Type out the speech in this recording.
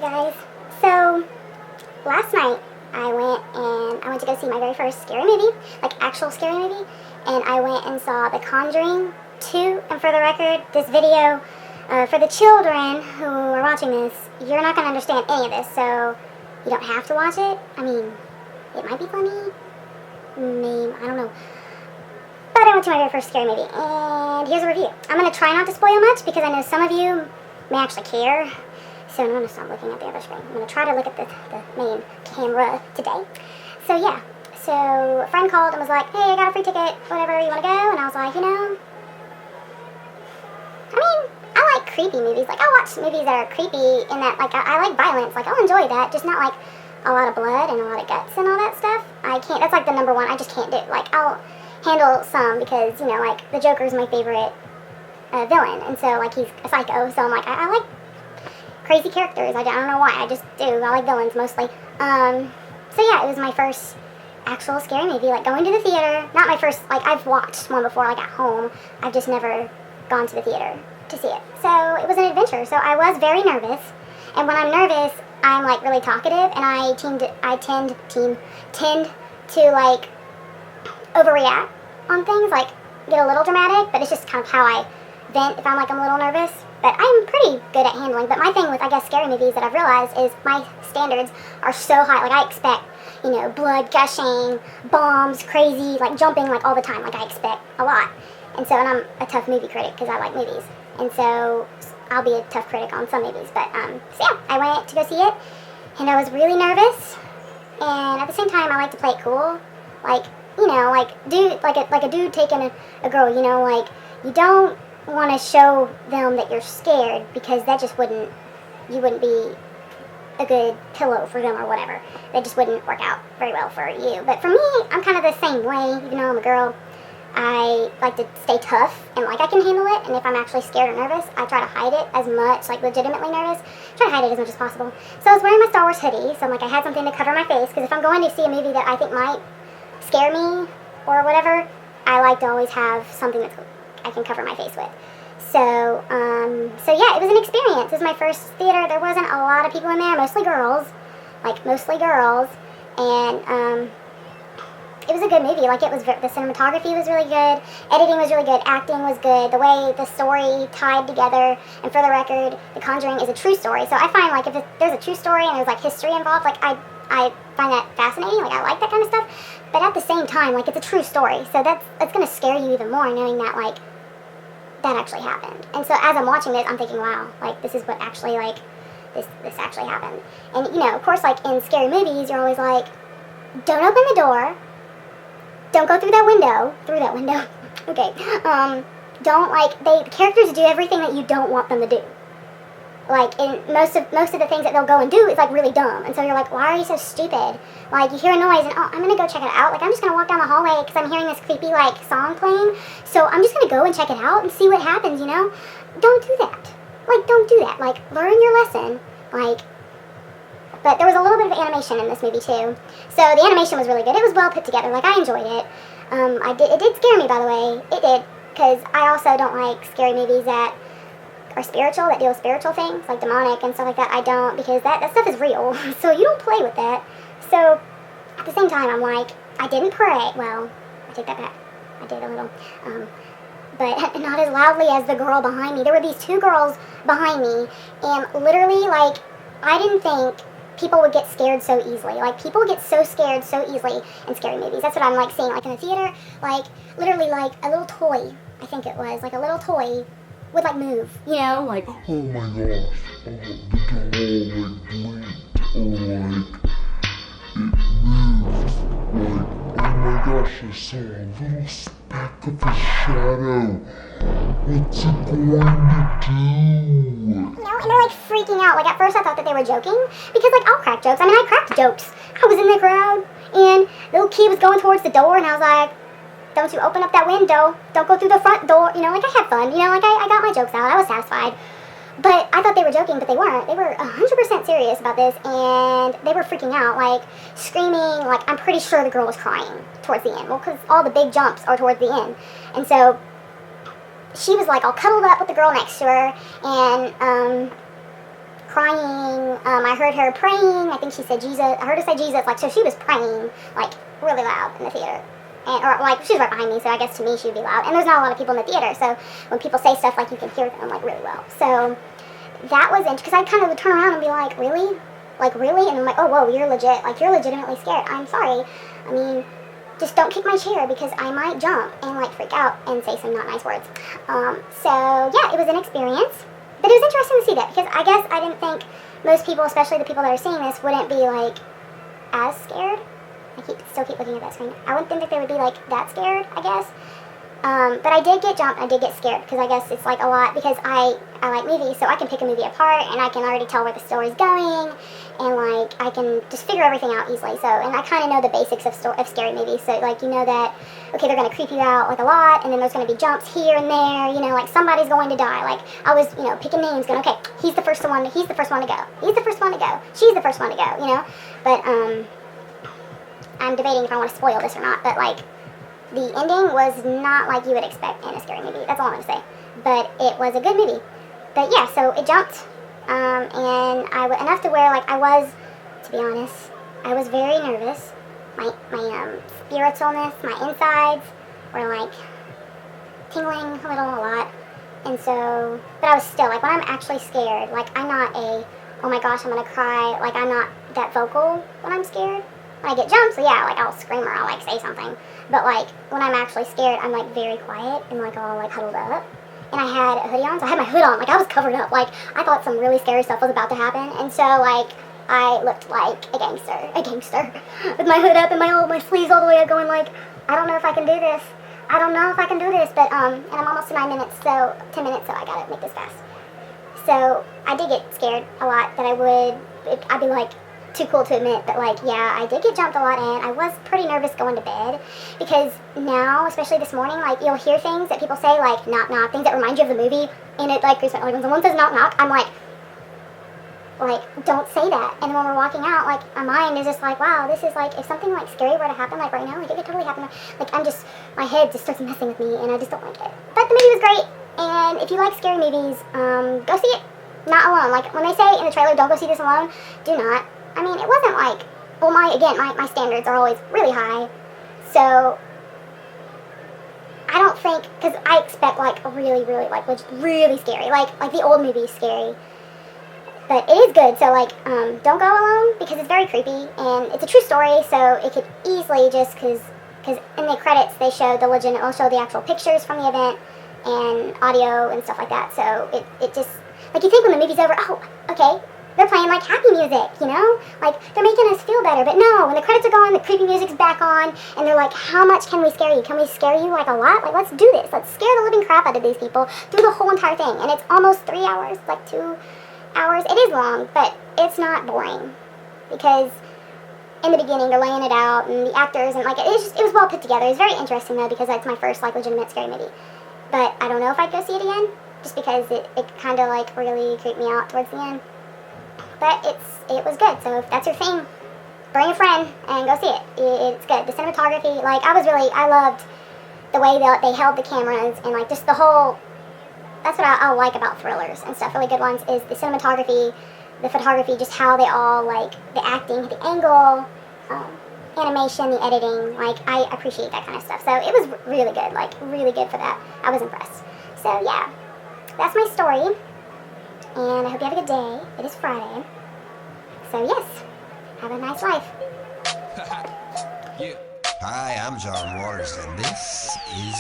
Guys, so last night I went to go see my very first scary movie, like actual scary movie, and I went and saw The Conjuring 2. And for the record, this video, for the children who are watching this, you're not going to understand any of this, so you don't have to watch it. I mean, it might be funny, maybe, I don't know. But I went to my very first scary movie, and here's a review. I'm going to try not to spoil much because I know some of you may actually care. So I'm going to stop looking at the other screen. I'm going to try to look at the main camera today. So yeah, so a friend called and was like, hey, I got a free ticket, whatever, you want to go? And I was like, I like creepy movies. Like, I'll watch movies that are creepy in that, like, I like violence. Like, I'll enjoy that, just not like a lot of blood and a lot of guts and all that stuff. I can't, that's like the number one, I just can't do. Like, I'll handle some because, like, the Joker's my favorite villain. And so, like, he's a psycho. So I'm like, I like crazy characters. I don't know why. I just do. I like villains mostly. So yeah, it was my first actual scary movie. Like going to the theater. Not my first. Like I've watched one before, like at home. I've just never gone to the theater to see it. So it was an adventure. So I was very nervous. And when I'm nervous, I'm like really talkative, and I tend to like overreact on things. Like get a little dramatic, but it's just kind of how I vent if I'm a little nervous. But I'm pretty good at handling. But my thing with, I guess, scary movies that I've realized is my standards are so high. Like, I expect, blood gushing, bombs, crazy, like, jumping, like, all the time. Like, I expect a lot. And so, and I'm a tough movie critic because I like movies. And so, I'll be a tough critic on some movies. But, so yeah, I went to go see it. And I was really nervous. And at the same time, I like to play it cool. Like, like a dude taking a girl, like, you don't want to show them that you're scared because that just wouldn't be a good pillow for them or whatever. That just wouldn't work out very well for you. But for me, I'm kind of the same way. Even though I'm a girl, I like to stay tough and like I can handle it. And if I'm actually scared or nervous, I try to hide it as much, like legitimately nervous. Try to hide it as much as possible. So I was wearing my Star Wars hoodie, so I'm like I had something to cover my face because if I'm going to see a movie that I think might scare me or whatever, I like to always have something that I can cover my face with. So yeah, it was an experience. It was my first theater. There wasn't a lot of people in there, mostly girls. And, it was a good movie. Like, the cinematography was really good. Editing was really good. Acting was good. The way the story tied together. And for the record, The Conjuring is a true story. So I find, like, if there's a true story and there's, like, history involved, like, I find that fascinating. Like, I like that kind of stuff. But at the same time, like, it's a true story. So it's going to scare you even more knowing that, like, that actually happened. And so as I'm watching this, I'm thinking, wow, like, this is what actually, like, this actually happened. And, of course, like, in scary movies, you're always like, don't open the door. Don't go through that window. Okay. The characters do everything that you don't want them to do. Like, in most of the things that they'll go and do is, like, really dumb. And so you're like, why are you so stupid? Like, you hear a noise and, I'm going to go check it out. Like, I'm just going to walk down the hallway because I'm hearing this creepy, like, song playing. So I'm just going to go and check it out and see what happens, Don't do that. Like, don't do that. Like, learn your lesson. Like, but there was a little bit of animation in this movie, too. So the animation was really good. It was well put together. Like, I enjoyed it. It did scare me, by the way. It did. Because I also don't like scary movies that are spiritual, that deal with spiritual things, like demonic and stuff like that. I don't, because that stuff is real, so you don't play with that. So, at the same time, I'm like, I didn't pray. Well, I take that back. I did a little, but not as loudly as the girl behind me. There were these two girls behind me, and literally, like, I didn't think people would get scared so easily. Like, people get so scared so easily in scary movies. That's what I'm, like, seeing, like, in the theater. Like, literally, like, a little toy, I think it was, like, a little toy would, like, move, like, oh my gosh, the doll, like, blinked, or, like, it moved, like, oh my gosh, I saw a little speck of a shadow, what's it going to do? And they're, like, freaking out. Like, at first I thought that they were joking, because, like, I'll crack jokes. I mean, I cracked jokes. I was in the crowd, and the little kid was going towards the door, and I was like, don't you open up that window. Don't go through the front door. Like, I had fun. Like, I got my jokes out. I was satisfied. But I thought they were joking, but they weren't. They were 100% serious about this, and they were freaking out, like, screaming. Like, I'm pretty sure the girl was crying towards the end. Well, because all the big jumps are towards the end. And so she was, like, all cuddled up with the girl next to her, and crying. I heard her praying. I think she said Jesus. I heard her say Jesus. Like, so she was praying, like, really loud in the theater. And, or, like, she was right behind me, so I guess to me she would be loud. And there's not a lot of people in the theater, so when people say stuff, like, you can hear them, like, really well. So that was interesting, because I kind of would turn around and be like, really? Like, really? And I'm like, oh, whoa, you're legit. Like, you're legitimately scared. I'm sorry. I mean, just don't kick my chair, because I might jump and, like, freak out and say some not nice words. So, yeah, it was an experience. But it was interesting to see that, because I guess I didn't think most people, especially the people that are seeing this, wouldn't be, like, as scared. I still keep looking at that screen. I wouldn't think that they would be, like, that scared, I guess. But I did get jumped. I did get scared, because I guess it's, like, a lot, because I like movies, so I can pick a movie apart, and I can already tell where the story's going, and, like, I can just figure everything out easily. So, and I kind of know the basics of scary movies. So, like, you know that, okay, they're going to creep you out, like, a lot, and then there's going to be jumps here and there, you know, like, somebody's going to die. Like, I was, you know, picking names, going, okay, he's the first one to go. He's the first one to go. She's the first one to go, you know. But, I'm debating if I want to spoil this or not, but, like, the ending was not like you would expect in a scary movie. That's all I'm going to say. But it was a good movie. But, yeah, so it jumped, and enough to where, like, I was, to be honest, I was very nervous. My spiritualness, my insides were, like, tingling a lot. And so, but I was still, like, when I'm actually scared, like, I'm not oh my gosh, I'm going to cry. Like, I'm not that vocal when I'm scared. When I get jumped, so yeah, like, I'll scream or I'll, like, say something. But, like, when I'm actually scared, I'm, like, very quiet and, like, all, like, huddled up. And I had a hoodie on, so I had my hood on. Like, I was covered up. Like, I thought some really scary stuff was about to happen. And so, like, I looked like a gangster. With my hood up and my sleeves all the way up going, like, I don't know if I can do this. But, and I'm almost to 10 minutes, so I gotta make this fast. So, I did get scared a lot, that I'd be, like, too cool to admit, but, like, yeah, I did get jumped a lot, and I was pretty nervous going to bed, because now, especially this morning, like, you'll hear things that people say, like, knock, knock, things that remind you of the movie, and it, like, when someone says knock, knock, I'm like, don't say that. And when we're walking out, like, my mind is just like, wow, this is, like, if something, like, scary were to happen, like, right now, like, it could totally happen. Like, my head just starts messing with me, and I just don't like it. But the movie was great, and if you like scary movies, go see it. Not alone. Like, when they say in the trailer, don't go see this alone, do not. I mean, it wasn't like, well, my standards are always really high, so I don't think, because I expect, like, a really, really, like, really scary, like the old movie is scary, but it is good, so, like, don't go alone, because it's very creepy, and it's a true story, so it could easily just, because in the credits, they show it'll show the actual pictures from the event, and audio, and stuff like that, so it just, like, you think when the movie's over, oh, okay, they're playing, like, happy music, you know? Like, they're making us feel better. But no, when the credits are going, the creepy music's back on, and they're like, how much can we scare you? Can we scare you, like, a lot? Like, let's do this. Let's scare the living crap out of these people through the whole entire thing. And it's almost 3 hours, like 2 hours. It is long, but it's not boring. Because in the beginning, they're laying it out, and the actors, and, like, it was well put together. It's very interesting, though, because that's my first, like, legitimate scary movie. But I don't know if I'd go see it again, just because it kind of, like, really creeped me out towards the end. But it was good, so if that's your thing, bring a friend and go see it. It's good. The cinematography, like, I loved the way they held the cameras, and, like, just the whole, that's what I like about thrillers and stuff, really good ones, is the cinematography, the photography, just how they all, like, the acting, the angle, animation, the editing, like, I appreciate that kind of stuff. So it was really good, like, really good for that. I was impressed. So, yeah, that's my story. And I hope you have a good day. It is Friday. So, yes, have a nice life. Yeah. Hi, I'm John Waters, and this is